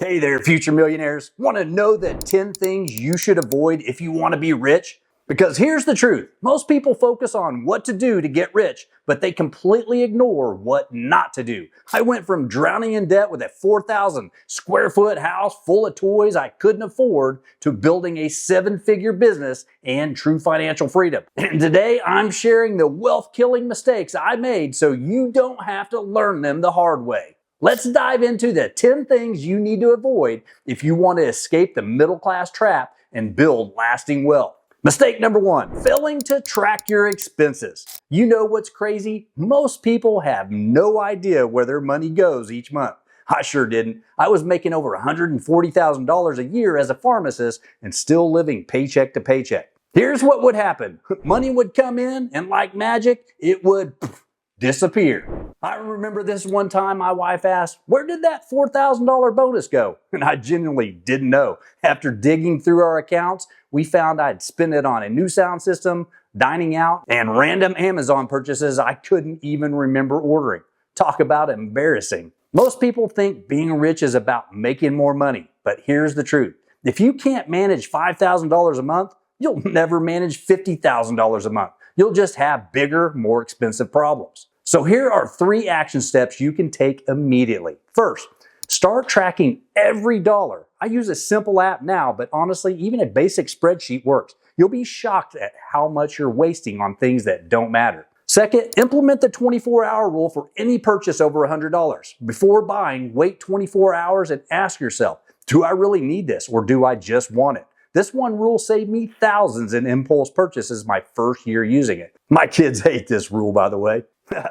Hey there, future millionaires. Want to know the 10 things you should avoid if you want to be rich? Because here's the truth. Most people focus on what to do to get rich, but they completely ignore what not to do. I went from drowning in debt with a 4,000 square foot house full of toys I couldn't afford to building a 7-figure business and true financial freedom. And today I'm sharing the wealth-killing mistakes I made so you don't have to learn them the hard way. Let's dive into the 10 things you need to avoid if you want to escape the middle-class trap and build lasting wealth. Mistake number 1, failing to track your expenses. You know what's crazy? Most people have no idea where their money goes each month. I sure didn't. I was making over $140,000 a year as a pharmacist and still living paycheck to paycheck. Here's what would happen. Money would come in and like magic, it would disappear. I remember this one time my wife asked, "Where did that $4,000 bonus go?" And I genuinely didn't know. After digging through our accounts, we found I'd spent it on a new sound system, dining out, and random Amazon purchases I couldn't even remember ordering. Talk about embarrassing. Most people think being rich is about making more money, but here's the truth. If you can't manage $5,000 a month, you'll never manage $50,000 a month. You'll just have bigger, more expensive problems. So here are 3 action steps you can take immediately. First, start tracking every dollar. I use a simple app now, but honestly, even a basic spreadsheet works. You'll be shocked at how much you're wasting on things that don't matter. Second, implement the 24-hour rule for any purchase over $100. Before buying, wait 24 hours and ask yourself, do I really need this or do I just want it? This one rule saved me thousands in impulse purchases my first year using it. My kids hate this rule, by the way.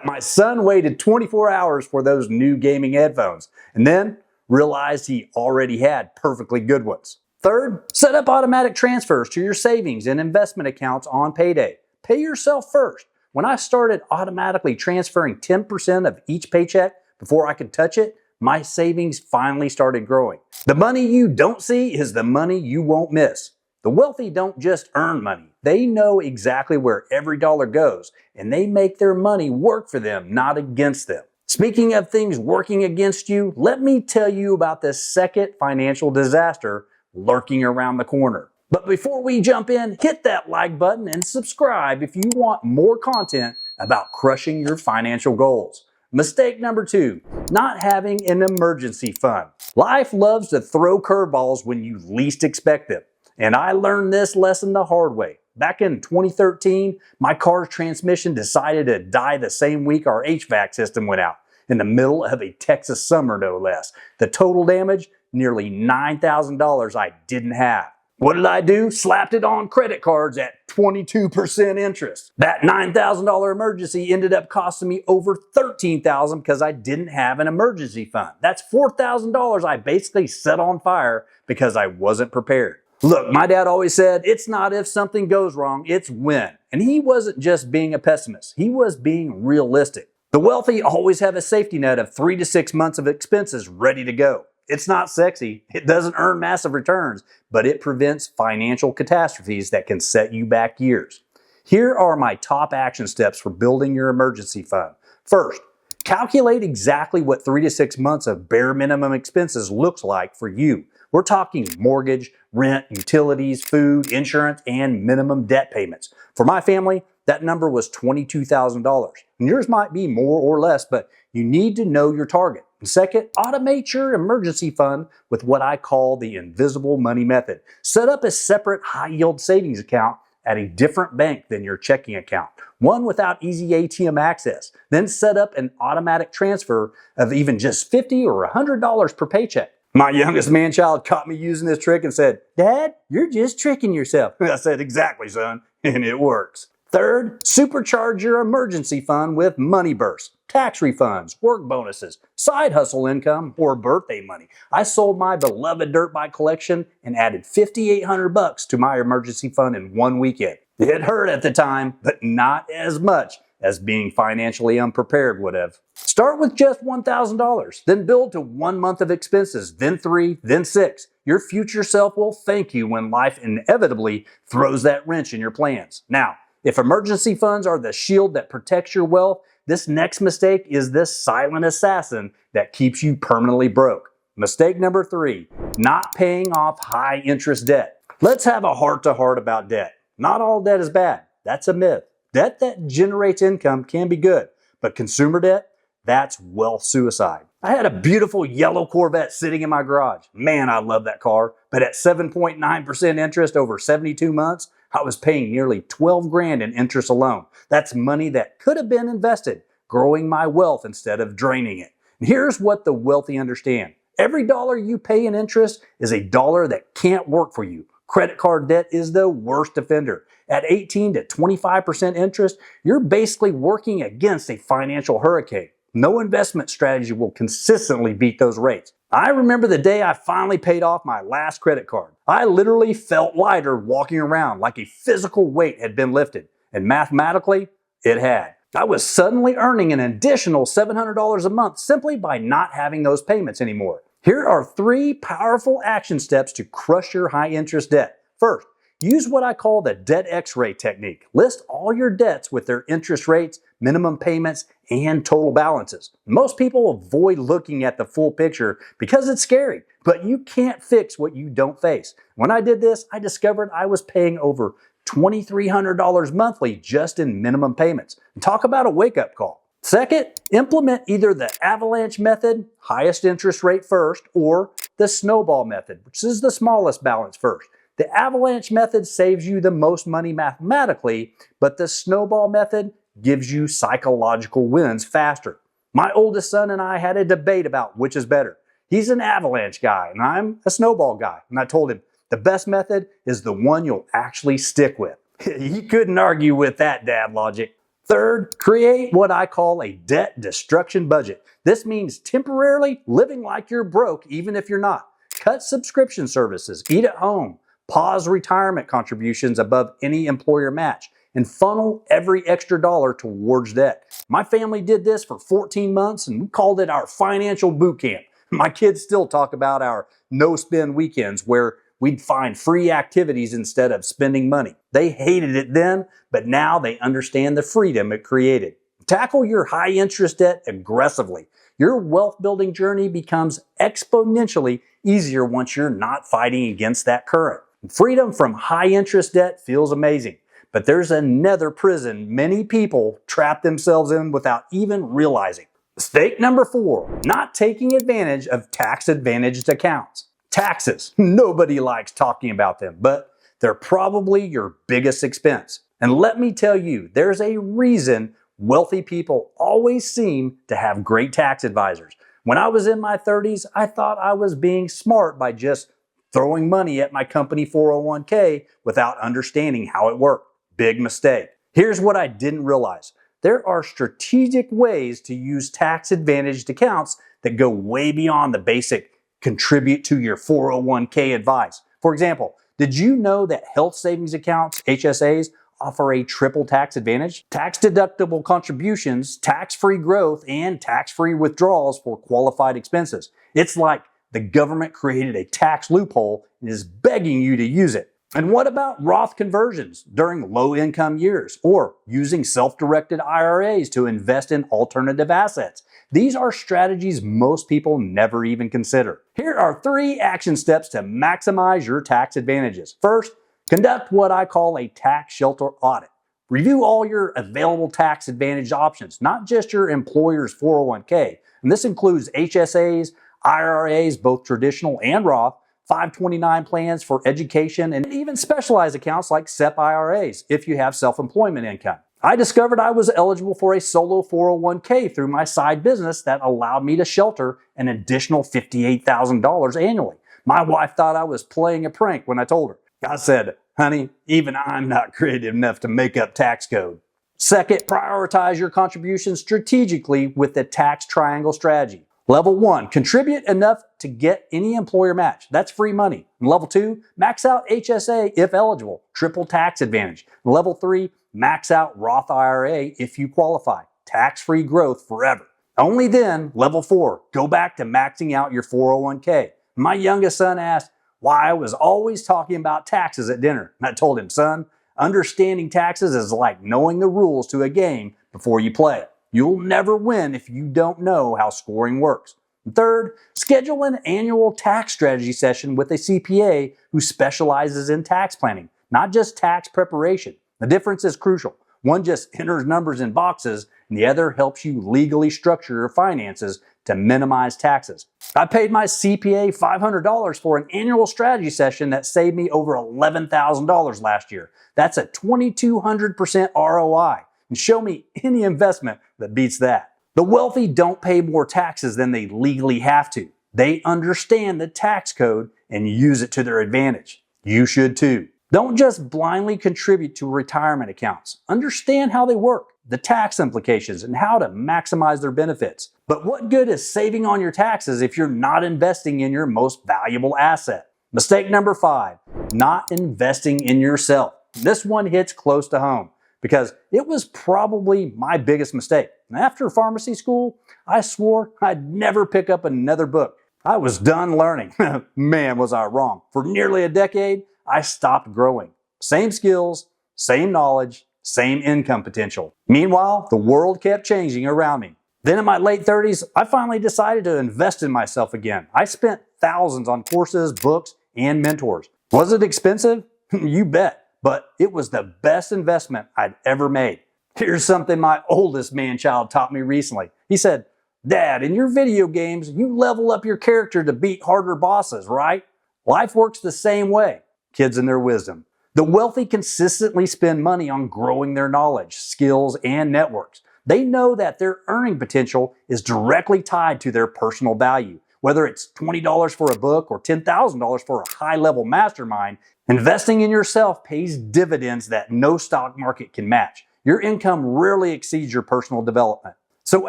My son waited 24 hours for those new gaming headphones and then realized he already had perfectly good ones. Third, set up automatic transfers to your savings and investment accounts on payday. Pay yourself first. When I started automatically transferring 10% of each paycheck before I could touch it, my savings finally started growing. The money you don't see is the money you won't miss. The wealthy don't just earn money. They know exactly where every dollar goes, and they make their money work for them, not against them. Speaking of things working against you, let me tell you about the second financial disaster lurking around the corner. But before we jump in, hit that like button and subscribe if you want more content about crushing your financial goals. Mistake number 2, not having an emergency fund. Life loves to throw curveballs when you least expect them. And I learned this lesson the hard way. Back in 2013, my car's transmission decided to die the same week our HVAC system went out, in the middle of a Texas summer no less. The total damage, nearly $9,000 I didn't have. What did I do? Slapped it on credit cards at 22% interest. That $9,000 emergency ended up costing me over $13,000 because I didn't have an emergency fund. That's $4,000 I basically set on fire because I wasn't prepared. Look, my dad always said, it's not if something goes wrong, it's when. And he wasn't just being a pessimist, he was being realistic. The wealthy always have a safety net of 3 to 6 months of expenses ready to go. It's not sexy, it doesn't earn massive returns, but it prevents financial catastrophes that can set you back years. Here are my top action steps for building your emergency fund. First, calculate exactly what 3 to 6 months of bare minimum expenses looks like for you. We're talking mortgage, rent, utilities, food, insurance, and minimum debt payments. For my family, that number was $22,000. And yours might be more or less, but you need to know your target. And second, automate your emergency fund with what I call the invisible money method. Set up a separate high-yield savings account at a different bank than your checking account, one without easy ATM access. Then set up an automatic transfer of even just $50 or $100 per paycheck. My youngest man-child caught me using this trick and said, "Dad, you're just tricking yourself." I said, "Exactly, son," and it works. Third, supercharge your emergency fund with money bursts, tax refunds, work bonuses, side hustle income, or birthday money. I sold my beloved dirt bike collection and added $5,800 to my emergency fund in one weekend. It hurt at the time, but not as much as being financially unprepared would have. Start with just $1,000, then build to 1 month of expenses, then 3, then 6. Your future self will thank you when life inevitably throws that wrench in your plans. Now, if emergency funds are the shield that protects your wealth, this next mistake is this silent assassin that keeps you permanently broke. Mistake number 3, not paying off high interest debt. Let's have a heart-to-heart about debt. Not all debt is bad. That's a myth. Debt that generates income can be good, but consumer debt, that's wealth suicide. I had a beautiful yellow Corvette sitting in my garage. Man, I love that car. But at 7.9% interest over 72 months, I was paying nearly 12 grand in interest alone. That's money that could have been invested, growing my wealth instead of draining it. And here's what the wealthy understand. Every dollar you pay in interest is a dollar that can't work for you. Credit card debt is the worst offender. At 18 to 25% interest, you're basically working against a financial hurricane. No investment strategy will consistently beat those rates. I remember the day I finally paid off my last credit card. I literally felt lighter walking around, like a physical weight had been lifted. And mathematically, it had. I was suddenly earning an additional $700 a month simply by not having those payments anymore. Here are 3 powerful action steps to crush your high interest debt. First, use what I call the debt X-ray technique. List all your debts with their interest rates, minimum payments, and total balances. Most people avoid looking at the full picture because it's scary, but you can't fix what you don't face. When I did this, I discovered I was paying over $2,300 monthly just in minimum payments. Talk about a wake-up call. Second, implement either the avalanche method, highest interest rate first, or the snowball method, which is the smallest balance first. The avalanche method saves you the most money mathematically, but the snowball method gives you psychological wins faster. My oldest son and I had a debate about which is better. He's an avalanche guy, and I'm a snowball guy. And I told him, the best method is the one you'll actually stick with. He couldn't argue with that dad logic. Third, create what I call a debt destruction budget. This means temporarily living like you're broke even if you're not. Cut subscription services, eat at home, pause retirement contributions above any employer match, and funnel every extra dollar towards debt. My family did this for 14 months and we called it our financial boot camp. My kids still talk about our no-spend weekends where we'd find free activities instead of spending money. They hated it then, but now they understand the freedom it created. Tackle your high interest debt aggressively. Your wealth building journey becomes exponentially easier once you're not fighting against that current. Freedom from high interest debt feels amazing, but there's another prison many people trap themselves in without even realizing. Mistake number 4, not taking advantage of tax-advantaged accounts. Taxes. Nobody likes talking about them, but they're probably your biggest expense. And let me tell you, there's a reason wealthy people always seem to have great tax advisors. When I was in my 30s, I thought I was being smart by just throwing money at my company 401k without understanding how it worked. Big mistake. Here's what I didn't realize. There are strategic ways to use tax-advantaged accounts that go way beyond the basic contribute to your 401k advice. For example, did you know that health savings accounts, HSAs, offer a triple tax advantage? Tax-deductible contributions, tax-free growth, and tax-free withdrawals for qualified expenses. It's like the government created a tax loophole and is begging you to use it. And what about Roth conversions during low-income years or using self-directed IRAs to invest in alternative assets? These are strategies most people never even consider. Here are 3 action steps to maximize your tax advantages. First, conduct what I call a tax shelter audit. Review all your available tax advantage options, not just your employer's 401k. And this includes HSAs, IRAs, both traditional and Roth, 529 plans for education, and even specialized accounts like SEP IRAs if you have self-employment income. I discovered I was eligible for a solo 401k through my side business that allowed me to shelter an additional $58,000 annually. My wife thought I was playing a prank when I told her. I said, honey, even I'm not creative enough to make up tax code. Second, prioritize your contributions strategically with the tax triangle strategy. Level 1, contribute enough to get any employer match. That's free money. And level 2, max out HSA if eligible, triple tax advantage. And level 3, max out Roth IRA if you qualify, tax-free growth forever. Only then, level 4, go back to maxing out your 401k. My youngest son asked why I was always talking about taxes at dinner. And I told him, son, understanding taxes is like knowing the rules to a game before you play it. You'll never win if you don't know how scoring works. And third, schedule an annual tax strategy session with a CPA who specializes in tax planning, not just tax preparation. The difference is crucial. One just enters numbers in boxes, and the other helps you legally structure your finances to minimize taxes. I paid my CPA $500 for an annual strategy session that saved me over $11,000 last year. That's a 2,200% ROI. And show me any investment that beats that. The wealthy don't pay more taxes than they legally have to. They understand the tax code and use it to their advantage. You should too. Don't just blindly contribute to retirement accounts. Understand how they work, the tax implications, and how to maximize their benefits. But what good is saving on your taxes if you're not investing in your most valuable asset? Mistake number 5, not investing in yourself. This one hits close to home because it was probably my biggest mistake. After pharmacy school, I swore I'd never pick up another book. I was done learning. Man, was I wrong. For nearly a decade, I stopped growing. Same skills, same knowledge, same income potential. Meanwhile, the world kept changing around me. Then in my late 30s, I finally decided to invest in myself again. I spent thousands on courses, books, and mentors. Was it expensive? You bet. But it was the best investment I'd ever made. Here's something my oldest man-child taught me recently. He said, "Dad, in your video games, you level up your character to beat harder bosses, right? Life works the same way." Kids and their wisdom. The wealthy consistently spend money on growing their knowledge, skills, and networks. They know that their earning potential is directly tied to their personal value. Whether it's $20 for a book or $10,000 for a high-level mastermind, investing in yourself pays dividends that no stock market can match. Your income rarely exceeds your personal development. So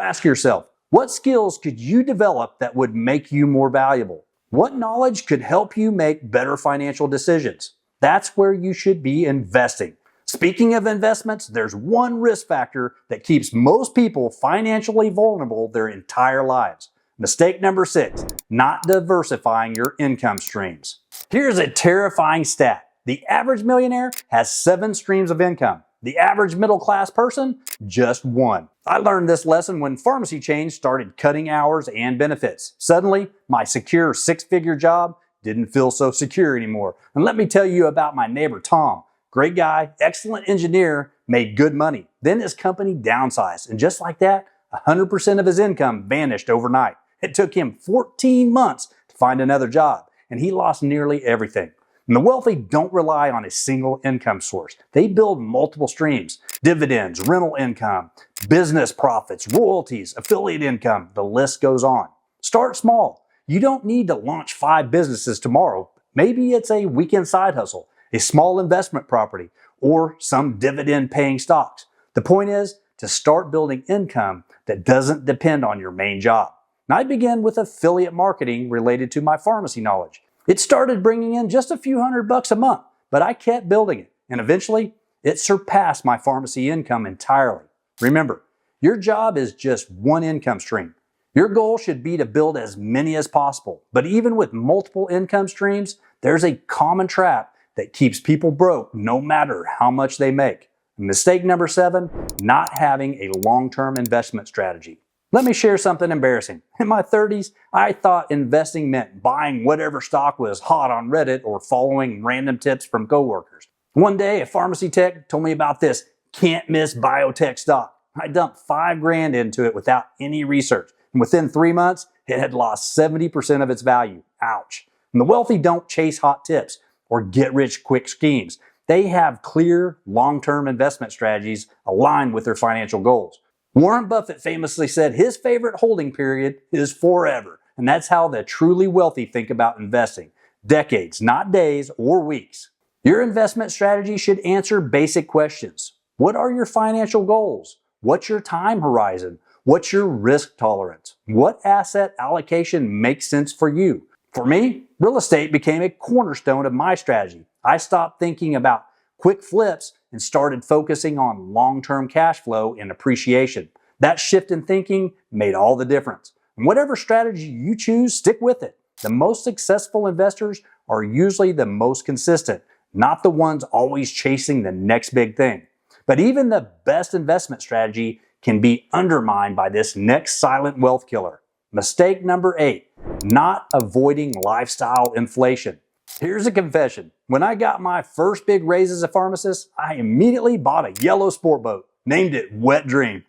ask yourself, what skills could you develop that would make you more valuable? What knowledge could help you make better financial decisions? That's where you should be investing. Speaking of investments, there's one risk factor that keeps most people financially vulnerable their entire lives. Mistake number 6, not diversifying your income streams. Here's a terrifying stat. The average millionaire has 7 streams of income. The average middle-class person, just 1. I learned this lesson when pharmacy chains started cutting hours and benefits. Suddenly, my secure 6-figure job didn't feel so secure anymore. And let me tell you about my neighbor, Tom. Great guy, excellent engineer, made good money. Then his company downsized. And just like that, 100% of his income vanished overnight. It took him 14 months to find another job, and he lost nearly everything. And the wealthy don't rely on a single income source. They build multiple streams: dividends, rental income, business profits, royalties, affiliate income. The list goes on. Start small. You don't need to launch 5 businesses tomorrow. Maybe it's a weekend side hustle, a small investment property, or some dividend-paying stocks. The point is to start building income that doesn't depend on your main job. And I began with affiliate marketing related to my pharmacy knowledge. It started bringing in just a few $100 a month, but I kept building it, and eventually it surpassed my pharmacy income entirely. Remember, your job is just one income stream. Your goal should be to build as many as possible, but even with multiple income streams, there's a common trap that keeps people broke no matter how much they make. Mistake number 7, not having a long-term investment strategy. Let me share something embarrassing. In my 30s, I thought investing meant buying whatever stock was hot on Reddit or following random tips from coworkers. One day, a pharmacy tech told me about this can't miss biotech stock. I dumped $5,000 into it without any research. And within 3 months, it had lost 70% of its value. Ouch. And the wealthy don't chase hot tips or get-rich-quick schemes. They have clear, long-term investment strategies aligned with their financial goals. Warren Buffett famously said his favorite holding period is forever, and that's how the truly wealthy think about investing. Decades, not days or weeks. Your investment strategy should answer basic questions. What are your financial goals? What's your time horizon? What's your risk tolerance? What asset allocation makes sense for you? For me, real estate became a cornerstone of my strategy. I stopped thinking about quick flips and started focusing on long-term cash flow and appreciation. That shift in thinking made all the difference. And whatever strategy you choose, stick with it. The most successful investors are usually the most consistent, not the ones always chasing the next big thing. But even the best investment strategy can be undermined by this next silent wealth killer, Mistake number 8, not avoiding lifestyle inflation. Here's a confession. When I got my first big raise as a pharmacist, I immediately bought a yellow sport boat, named it Wet Dream.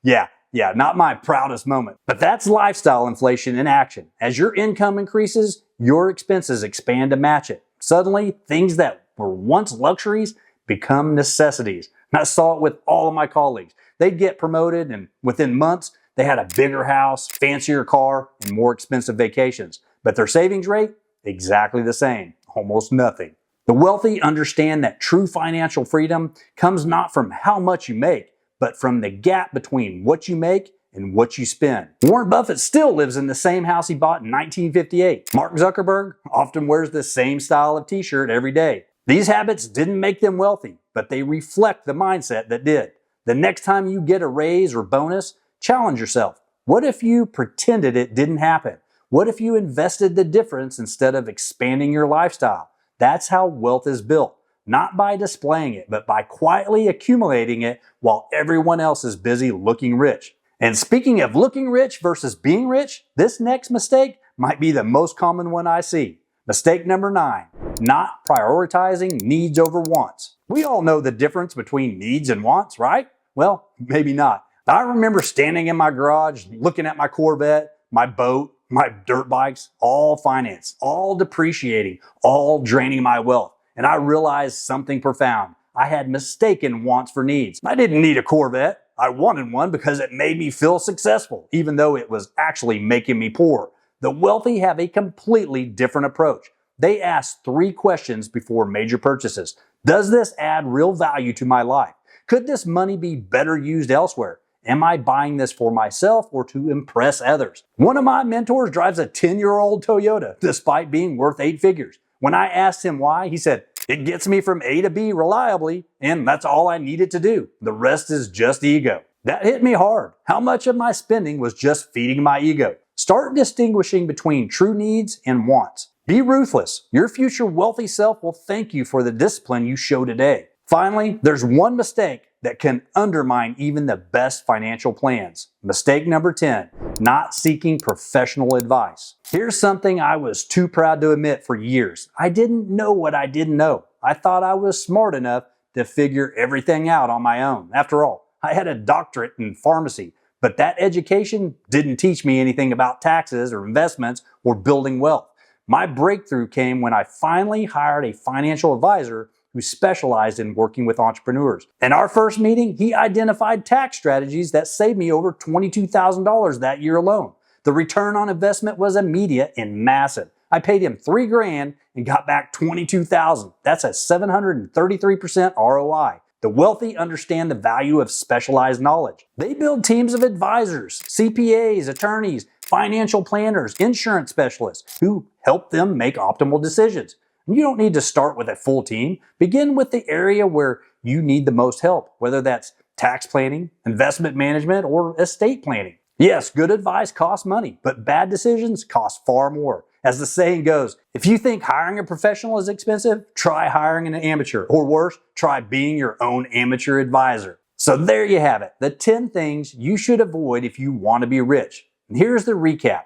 Yeah, not my proudest moment. But that's lifestyle inflation in action. As your income increases, your expenses expand to match it. Suddenly, things that were once luxuries become necessities. And I saw it with all of my colleagues. They'd get promoted, and within months, they had a bigger house, fancier car, and more expensive vacations. But their savings rate? Exactly the same, almost nothing. The wealthy understand that true financial freedom comes not from how much you make, but from the gap between what you make and what you spend. Warren Buffett still lives in the same house he bought in 1958. Mark Zuckerberg often wears the same style of t-shirt every day. These habits didn't make them wealthy, but they reflect the mindset that did. The next time you get a raise or bonus, challenge yourself. What if you pretended it didn't happen? What if you invested the difference instead of expanding your lifestyle? That's how wealth is built. Not by displaying it, but by quietly accumulating it while everyone else is busy looking rich. And speaking of looking rich versus being rich, this next mistake might be the most common one I see. Mistake number 9, not prioritizing needs over wants. We all know the difference between needs and wants, right? Well, maybe not. I remember standing in my garage, looking at my Corvette, my boat, my dirt bikes, all financed, all depreciating, all draining my wealth. And I realized something profound. I had mistaken wants for needs. I didn't need a Corvette. I wanted one because it made me feel successful, even though it was actually making me poor. The wealthy have a completely different approach. They ask 3 questions before major purchases. Does this add real value to my life? Could this money be better used elsewhere? Am I buying this for myself or to impress others? One of my mentors drives a 10-year-old Toyota, despite being worth 8 figures. When I asked him why, he said, "It gets me from A to B reliably, and that's all I needed to do. The rest is just ego." That hit me hard. How much of my spending was just feeding my ego? Start distinguishing between true needs and wants. Be ruthless. Your future wealthy self will thank you for the discipline you show today. Finally, there's one mistake that can undermine even the best financial plans. Mistake number 10, not seeking professional advice. Here's something I was too proud to admit for years. I didn't know what I didn't know. I thought I was smart enough to figure everything out on my own. After all, I had a doctorate in pharmacy, but that education didn't teach me anything about taxes or investments or building wealth. My breakthrough came when I finally hired a financial advisor who specialized in working with entrepreneurs. In our first meeting, he identified tax strategies that saved me over $22,000 that year alone. The return on investment was immediate and massive. I paid him $3,000 and got back $22,000. That's a 733% ROI. The wealthy understand the value of specialized knowledge. They build teams of advisors, CPAs, attorneys, financial planners, insurance specialists who help them make optimal decisions. You don't need to start with a full team. Begin with the area where you need the most help, whether that's tax planning, investment management, or estate planning. Yes, good advice costs money, but bad decisions cost far more. As the saying goes, if you think hiring a professional is expensive, try hiring an amateur, or worse, try being your own amateur advisor. So there you have it, the 10 things you should avoid if you want to be rich. And here's the recap.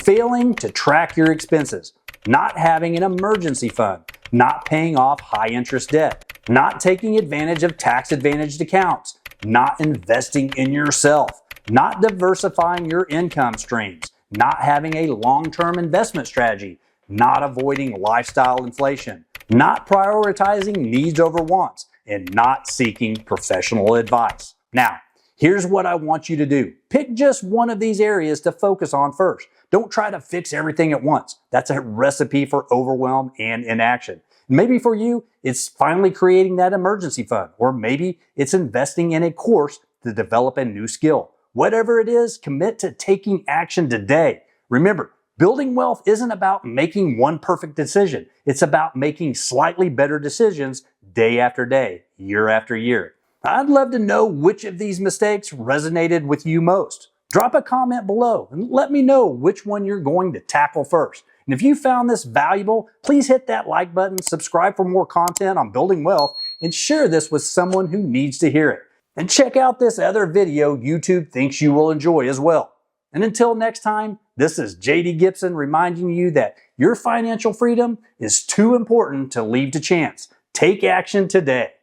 Failing to track your expenses. Not having an emergency fund, not paying off high interest debt, not taking advantage of tax advantaged accounts, not investing in yourself, not diversifying your income streams, not having a long-term investment strategy, not avoiding lifestyle inflation, not prioritizing needs over wants, and not seeking professional advice. Now, here's what I want you to do. Pick just one of these areas to focus on first. Don't try to fix everything at once. That's a recipe for overwhelm and inaction. Maybe for you, it's finally creating that emergency fund, or maybe it's investing in a course to develop a new skill. Whatever it is, commit to taking action today. Remember, building wealth isn't about making one perfect decision. It's about making slightly better decisions day after day, year after year. I'd love to know which of these mistakes resonated with you most. Drop a comment below and let me know which one you're going to tackle first. And if you found this valuable, please hit that like button, subscribe for more content on building wealth, and share this with someone who needs to hear it. And check out this other video YouTube thinks you will enjoy as well. And until next time, this is JD Gibson reminding you that your financial freedom is too important to leave to chance. Take action today.